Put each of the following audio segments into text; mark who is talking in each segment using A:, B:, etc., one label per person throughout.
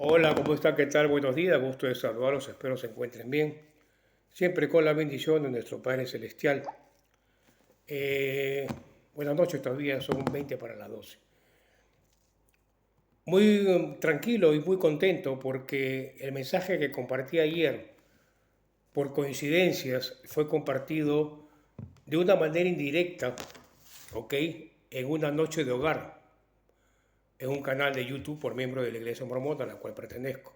A: Hola, ¿cómo está? ¿Qué tal? Buenos días, gusto de saludarlos, espero se encuentren bien. Siempre con la bendición de nuestro Padre Celestial. Eh, Buenas noches, todavía son 20 para las 12. Muy tranquilo y muy contento porque el mensaje que compartí ayer, por coincidencias, fue compartido de una manera indirecta, ¿ok? En una noche de hogar, en un canal de YouTube por miembro de la Iglesia Mormona a la cual pertenezco.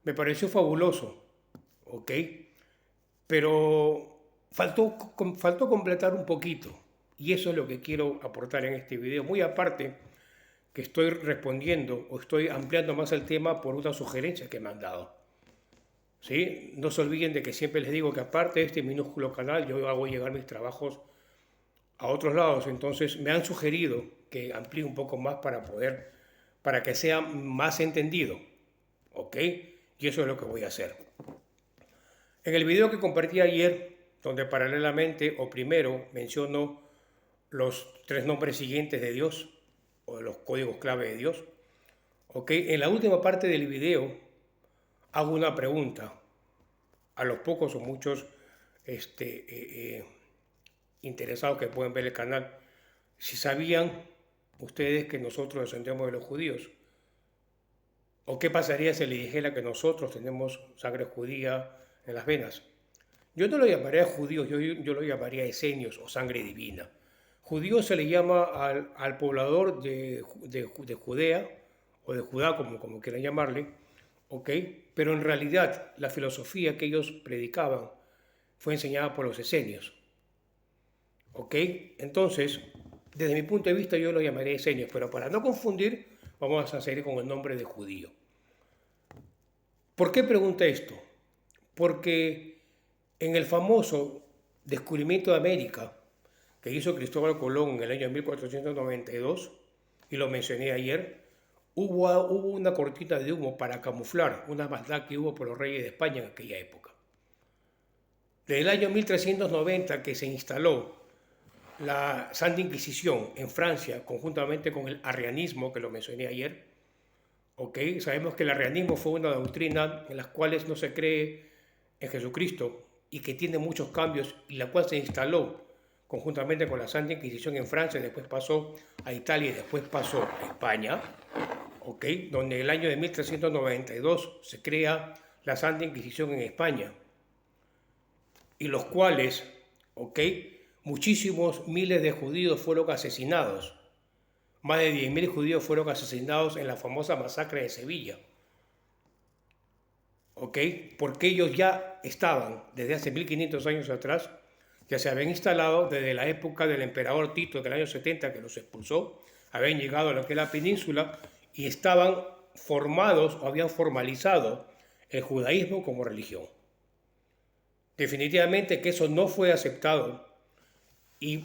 A: Me pareció fabuloso, ¿ok? Pero faltó completar un poquito. Y eso es lo que quiero aportar en este video. Muy aparte que estoy respondiendo o estoy ampliando más el tema por una sugerencia que me han dado. ¿Sí? No se olviden de que siempre les digo que aparte de este minúsculo canal, yo hago llegar mis trabajos a otros lados. Entonces me han sugerido que amplíe un poco más para que sea más entendido. ¿Ok? Y eso es lo que voy a hacer. En el video que compartí ayer, donde paralelamente o primero menciono los tres nombres siguientes de Dios, o de los códigos clave de Dios, ¿ok? En la última parte del video hago una pregunta a los pocos o muchos este, interesados que pueden ver el canal, si sabían ustedes que nosotros descendemos de los judíos, o qué pasaría si les dijera que nosotros tenemos sangre judía en las venas. Yo no lo llamaría judíos, yo lo llamaría esenios o sangre divina. Judío se le llama al poblador de Judea o de Judá, como quieran llamarle, ¿ok? Pero en realidad la filosofía que ellos predicaban fue enseñada por los esenios, ¿ok? Entonces, desde mi punto de vista yo lo llamaría esenios, pero para no confundir vamos a seguir con el nombre de judío. ¿Por qué pregunta esto? Porque en el famoso descubrimiento de América que hizo Cristóbal Colón en el año 1492, y lo mencioné ayer, hubo una cortina de humo para camuflar una maldad que hubo por los reyes de España en aquella época. Desde el año 1390 que se instaló la Santa Inquisición en Francia, conjuntamente con el arrianismo, que lo mencioné ayer, ¿ok? Sabemos que el arrianismo fue una doctrina en la cual no se cree en Jesucristo y que tiene muchos cambios y la cual se instaló conjuntamente con la Santa Inquisición en Francia, después pasó a Italia y después pasó a España, ¿ok? Donde en el año de 1392 se crea la Santa Inquisición en España y los cuales, ¿ok? Muchísimos miles de judíos fueron asesinados. Más de 10.000 judíos fueron asesinados en la famosa masacre de Sevilla. ¿Ok? Porque ellos ya estaban, desde hace 1500 años atrás, ya se habían instalado desde la época del emperador Tito, en el año 70, que los expulsó, habían llegado a lo que es la península y estaban formados o habían formalizado el judaísmo como religión. Definitivamente que eso no fue aceptado y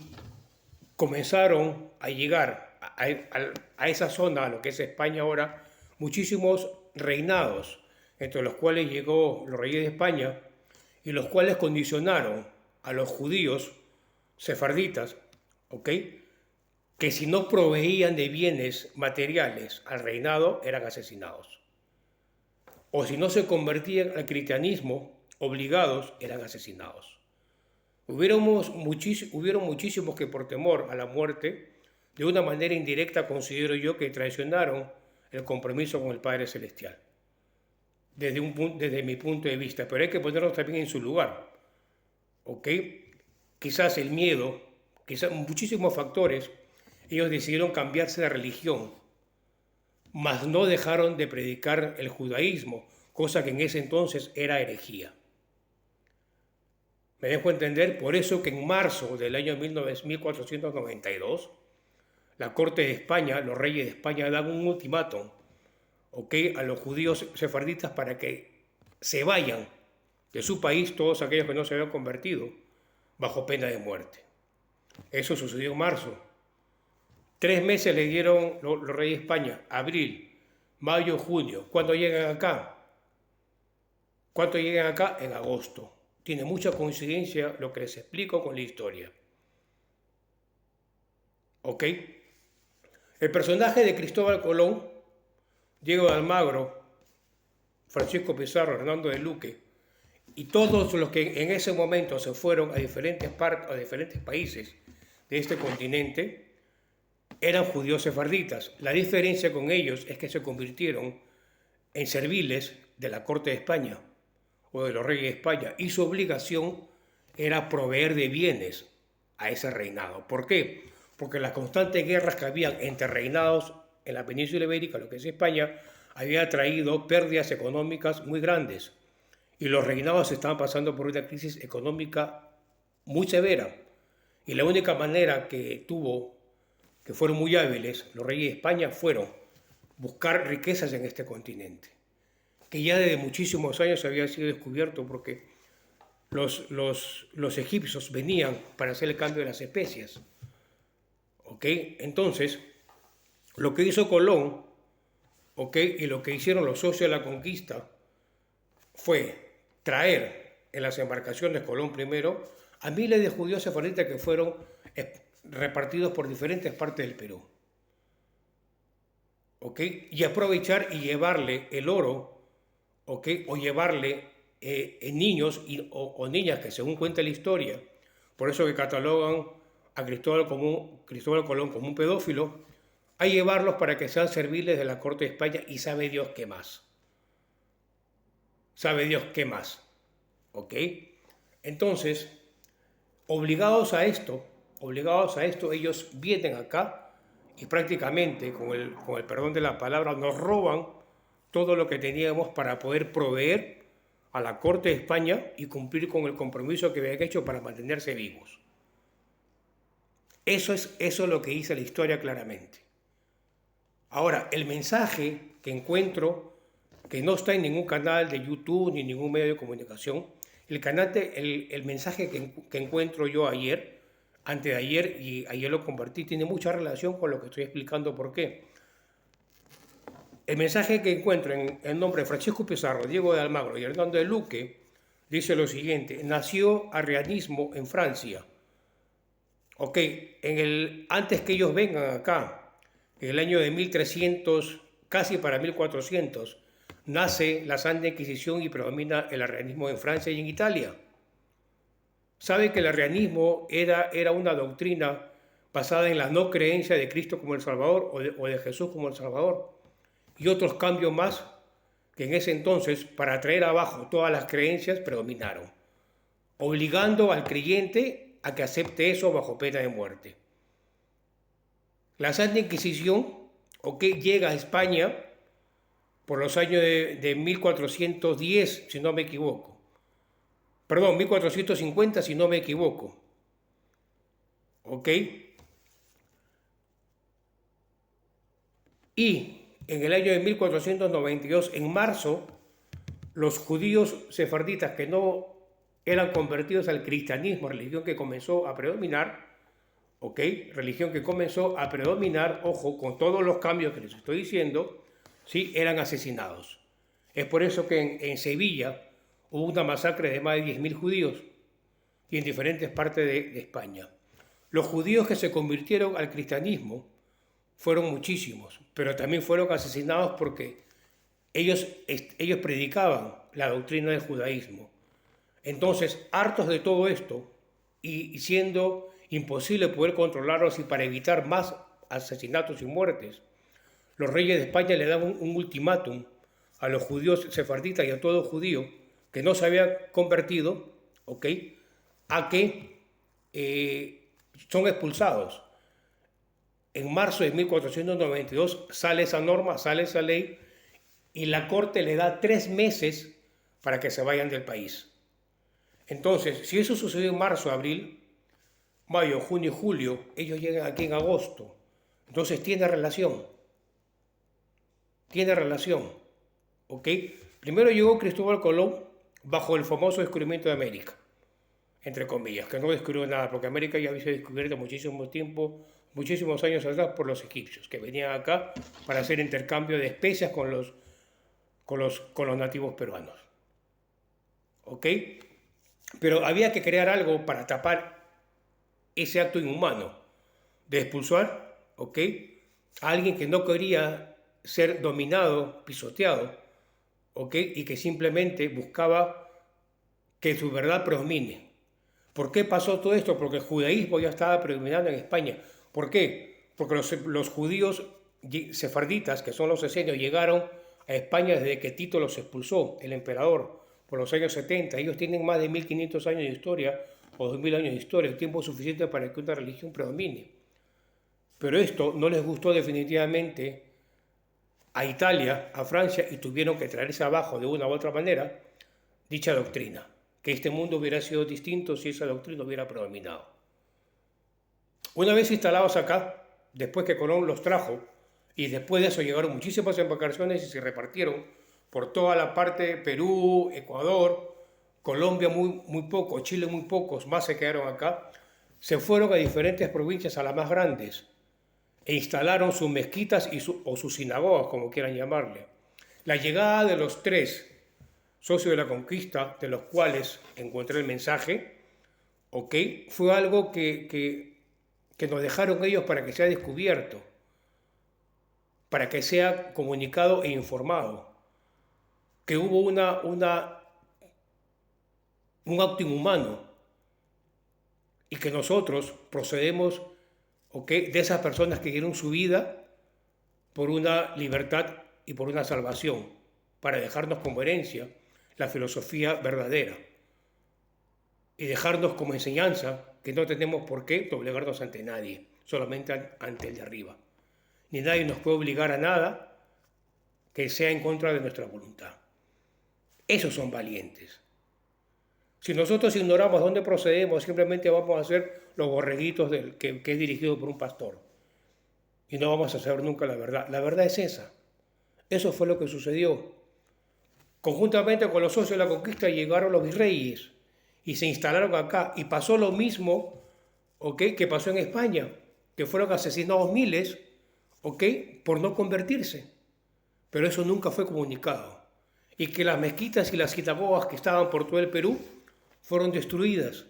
A: comenzaron a llegar a esa zona, a lo que es España ahora, muchísimos reinados, entre los cuales llegó los reyes de España y los cuales condicionaron a los judíos sefarditas, ¿ok? Que si no proveían de bienes materiales al reinado eran asesinados. O si no se convertían al cristianismo, obligados eran asesinados. Hubieron muchísimos que por temor a la muerte, de una manera indirecta considero yo que traicionaron el compromiso con el Padre Celestial, desde mi punto de vista, pero hay que ponernos también en su lugar, ¿ok? Quizás el miedo, quizás muchísimos factores, ellos decidieron cambiarse de religión, mas no dejaron de predicar el judaísmo, cosa que en ese entonces era herejía. Me dejo entender, por eso que en marzo del año 1492, la Corte de España, los reyes de España dan un ultimátum, ¿ok? A los judíos sefarditas para que se vayan de su país todos aquellos que no se habían convertido bajo pena de muerte. Eso sucedió en marzo. 3 meses le dieron los reyes de España, abril, mayo, junio. ¿Cuándo llegan acá? ¿Cuánto llegan acá? En agosto. Tiene mucha coincidencia lo que les explico con la historia. ¿Ok? El personaje de Cristóbal Colón, Diego de Almagro, Francisco Pizarro, Hernando de Luque, y todos los que en ese momento se fueron a diferentes países de este continente, eran judíos sefarditas. La diferencia con ellos es que se convirtieron en serviles de la corte de España o de los reyes de España, y su obligación era proveer de bienes a ese reinado. ¿Por qué? Porque las constantes guerras que habían entre reinados en la península ibérica, lo que es España, había traído pérdidas económicas muy grandes, y los reinados estaban pasando por una crisis económica muy severa, y la única manera que fueron muy hábiles los reyes de España, fueron buscar riquezas en este continente, que ya desde muchísimos años había sido descubierto, porque los egipcios venían para hacer el cambio de las especias. ¿Ok? Entonces, lo que hizo Colón, ¿ok?, y lo que hicieron los socios de la conquista, fue traer en las embarcaciones Colón primero a miles de judíos sefarditas que fueron repartidos por diferentes partes del Perú. ¿Ok? Y aprovechar y llevarle el oro, ¿ok?, o llevarle niños o niñas que, según cuenta la historia, por eso que catalogan a Cristóbal Colón como un pedófilo, a llevarlos para que sean serviles de la corte de España, y sabe Dios qué más. Sabe Dios qué más. ¿Ok? Entonces, obligados a esto, ellos vienen acá y prácticamente, con el perdón de la palabra, nos roban todo lo que teníamos para poder proveer a la corte de España y cumplir con el compromiso que habían hecho para mantenerse vivos. Eso es lo que dice la historia claramente. Ahora, el mensaje que encuentro, que no está en ningún canal de YouTube ni ningún medio de comunicación, el mensaje que encuentro yo antes de ayer, y ayer lo compartí, tiene mucha relación con lo que estoy explicando. ¿Por qué? El mensaje que encuentro en nombre de Francisco Pizarro, Diego de Almagro y Hernando de Luque dice lo siguiente: nació arrianismo en Francia. Ok, antes que ellos vengan acá, en el año de 1300, casi para 1400, nace la Santa Inquisición y predomina el arrianismo en Francia y en Italia. Sabe que el arrianismo era una doctrina basada en la no creencia de Cristo como el Salvador, o de Jesús como el Salvador, y otros cambios más que en ese entonces, para traer abajo todas las creencias, predominaron, obligando al creyente a que acepte eso bajo pena de muerte. La Santa Inquisición, llega a España por los años de 1410, si no me equivoco. Perdón, 1450, si no me equivoco. ¿Ok? Y en el año de 1492, en marzo, los judíos sefarditas que no eran convertidos al cristianismo, religión que comenzó a predominar, ojo, con todos los cambios que les estoy diciendo, ¿sí?, eran asesinados. Es por eso que en Sevilla hubo una masacre de más de 10.000 judíos, y en diferentes partes de España. Los judíos que se convirtieron al cristianismo fueron muchísimos, pero también fueron asesinados porque ellos predicaban la doctrina del judaísmo. Entonces, hartos de todo esto, y siendo imposible poder controlarlos, y para evitar más asesinatos y muertes, los reyes de España le dan un ultimátum a los judíos sefarditas y a todo judío que no se había convertido, a que son expulsados. En marzo de 1492 sale esa norma, sale esa ley, y la corte le da 3 meses para que se vayan del país. Entonces, si eso sucedió en marzo, abril, mayo, junio y julio, ellos llegan aquí en agosto. Entonces tiene relación. ¿Ok? Primero llegó Cristóbal Colón bajo el famoso descubrimiento de América, entre comillas, que no descubrió nada, porque América ya había sido descubierta muchísimos años atrás por los egipcios, que venían acá para hacer intercambio de especias con los nativos peruanos. ¿Ok? Pero había que crear algo para tapar ese acto inhumano de expulsar, a alguien que no quería ser dominado, pisoteado, ¿ok? Y que simplemente buscaba que su verdad predomine. ¿Por qué pasó todo esto? Porque el judaísmo ya estaba predominando en España. ¿Por qué? Porque los judíos sefarditas, que son los esenios, llegaron a España desde que Tito los expulsó, el emperador, por los años 70. Ellos tienen más de 1500 años de historia, o 2000 años de historia, el tiempo suficiente para que una religión predomine. Pero esto no les gustó definitivamente a Italia, a Francia, y tuvieron que traerse abajo de una u otra manera dicha doctrina, que este mundo hubiera sido distinto si esa doctrina hubiera predominado. Una vez instalados acá, después que Colón los trajo, y después de eso llegaron muchísimas embarcaciones y se repartieron por toda la parte de Perú, Ecuador, Colombia muy poco, Chile muy pocos, más se quedaron acá, se fueron a diferentes provincias, a las más grandes, e instalaron sus mezquitas o sus sinagogas, como quieran llamarle. La llegada de los tres socios de la conquista, de los cuales encontré el mensaje, ¿ok? Fue algo que nos dejaron ellos para que sea descubierto, para que sea comunicado e informado, que hubo un acto inhumano y que nosotros procedemos, ¿ok?, de esas personas que dieron su vida por una libertad y por una salvación, para dejarnos como herencia la filosofía verdadera y dejarnos como enseñanza que no tenemos por qué doblegarnos ante nadie, solamente ante el de arriba. Ni nadie nos puede obligar a nada que sea en contra de nuestra voluntad. Esos son valientes. Si nosotros ignoramos dónde procedemos, simplemente vamos a ser los borreguitos que es dirigido por un pastor. Y no vamos a saber nunca la verdad. La verdad es esa. Eso fue lo que sucedió. Conjuntamente con los socios de la conquista llegaron los virreyes y se instalaron acá. Y pasó lo mismo, ¿ok?, que pasó en España, que fueron asesinados miles, ¿ok?, por no convertirse. Pero eso nunca fue comunicado. Y que las mezquitas y las sinagogas que estaban por todo el Perú fueron destruidas,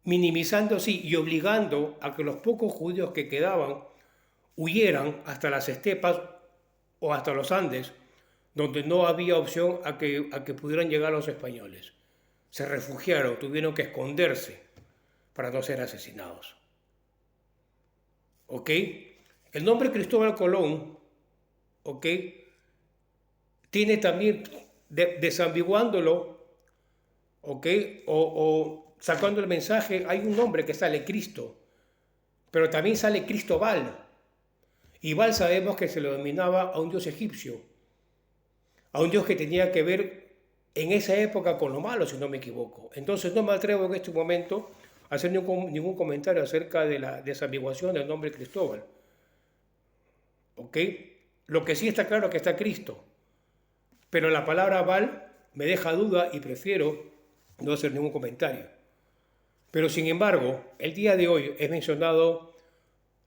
A: minimizando así y obligando a que los pocos judíos que quedaban huyeran hasta las estepas o hasta los Andes, donde no había opción a que pudieran llegar los españoles. Se refugiaron, tuvieron que esconderse para no ser asesinados. ¿Ok? El nombre Cristóbal Colón, ¿ok?, tiene también, desambiguándolo, ¿ok?, o sacando el mensaje, hay un nombre que sale Cristo, pero también sale Cristóbal. Y Baal sabemos que se lo denominaba a un dios egipcio, a un dios que tenía que ver en esa época con lo malo, si no me equivoco. Entonces no me atrevo en este momento a hacer ningún comentario acerca de la desambiguación del nombre Cristóbal. ¿Ok? Lo que sí está claro es que está Cristo, pero la palabra Baal me deja duda y prefiero no hacer ningún comentario. Pero sin embargo, el día de hoy es mencionado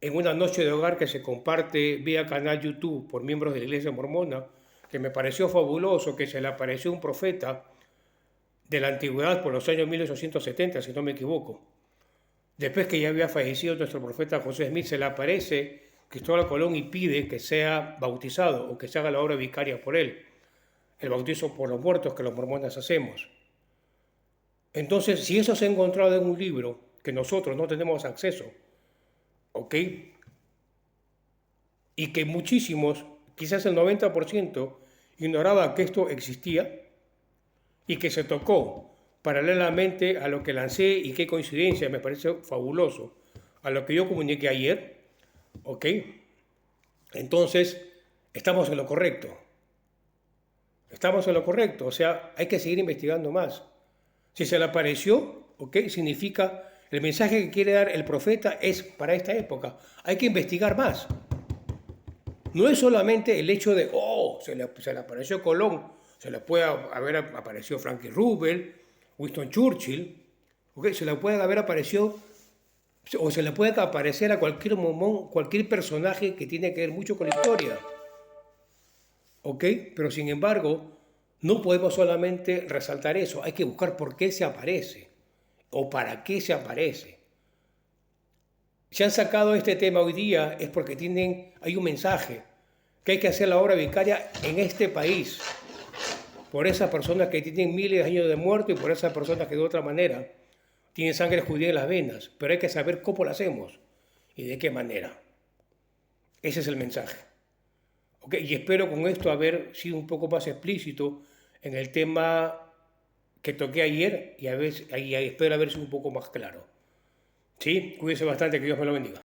A: en una noche de hogar que se comparte vía canal YouTube por miembros de la Iglesia Mormona, que me pareció fabuloso, que se le apareció un profeta de la antigüedad por los años 1870, si no me equivoco. Después que ya había fallecido nuestro profeta José Smith, se le aparece Cristóbal Colón y pide que sea bautizado o que se haga la obra vicaria por él, el bautizo por los muertos que los mormones hacemos. Entonces, si eso se ha encontrado en un libro que nosotros no tenemos acceso, ¿ok?, y que muchísimos, quizás el 90%, ignoraba que esto existía y que se tocó paralelamente a lo que lancé, y qué coincidencia, me parece fabuloso, a lo que yo comuniqué ayer, ¿ok? Entonces, estamos en lo correcto. Estamos en lo correcto, o sea, hay que seguir investigando más. Si se le apareció, ¿ok?, significa el mensaje que quiere dar el profeta es para esta época. Hay que investigar más. No es solamente el hecho de, se le apareció Colón, se le puede haber aparecido Franklin Roosevelt, Winston Churchill, ¿okay?, se le puede haber aparecido, o se le puede aparecer a cualquier mormón, cualquier personaje que tiene que ver mucho con la historia. ¿Ok? Pero sin embargo, no podemos solamente resaltar eso, hay que buscar por qué se aparece o para qué se aparece. Si han sacado este tema hoy día es porque hay un mensaje que hay que hacer la obra vicaria en este país, por esas personas que tienen miles de años de muerto y por esas personas que de otra manera tienen sangre judía en las venas, pero hay que saber cómo lo hacemos y de qué manera. Ese es el mensaje. ¿Okay? Y espero con esto haber sido un poco más explícito en el tema que toqué ayer y espero haber sido un poco más claro. ¿Sí? Cuídense bastante, que Dios me lo bendiga.